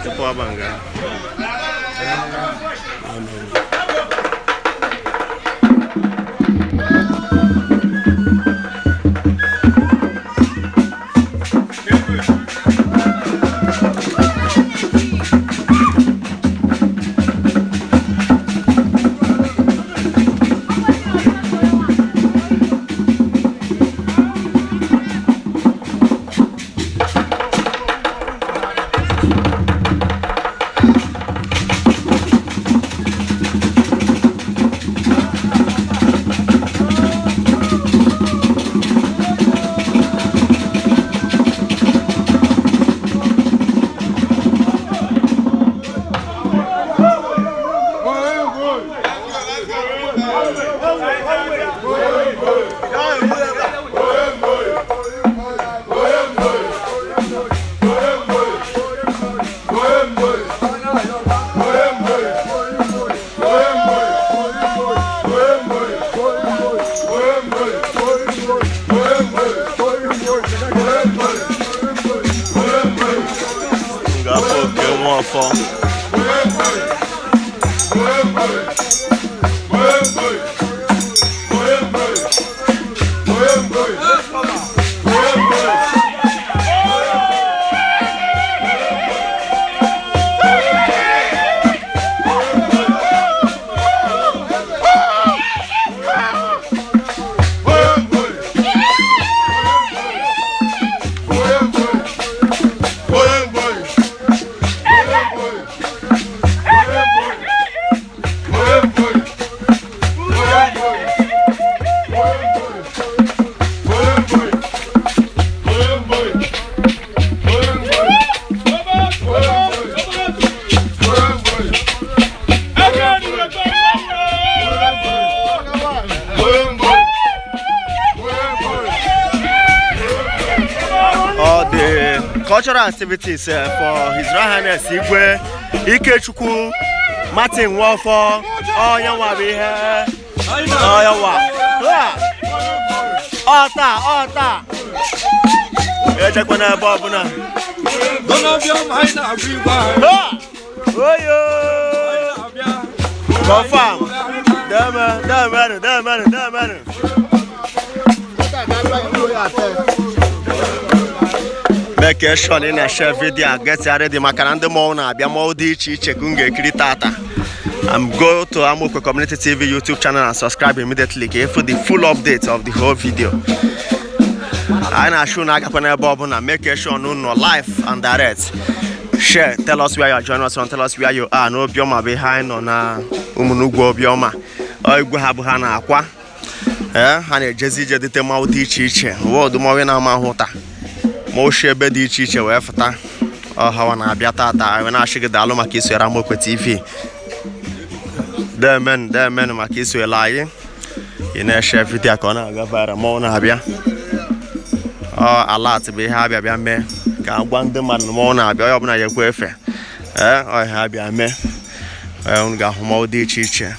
Tipo a banga. Nwofor. Cultural activities for His Royal Highness Igwe, Ikechukwu, Martin Nwofor, Obioma be here. Obioma. Ota. Ejekwana Bob na. Obioma ina agba. Oyo. Confirm. Damn. Make sure in a share video, get ready. Makarande Mona, Biamodi, Chichekunge, Kritata. Go to Amoko Community TV YouTube channel and subscribe immediately for the full update of the whole video. I show Nagapana Bobona, make sure no live and direct. Share, tell us where you are joining us from, tell us where you are. No Obioma behind on Umunugu Obioma. Igwe Habuhana Aqua. And Jazzy Jedite Maudi Chiche, World Morena Mahuta. Moshe bedi chiche wefta hawa na abiata ta wena shige dalo makisu era Moko TV demen makisu elai ina share video kona gavara mo na abia alat be ha abia me ka gwande man mo na abia obuna yekwu efe o ha abia me un ga homo di chiche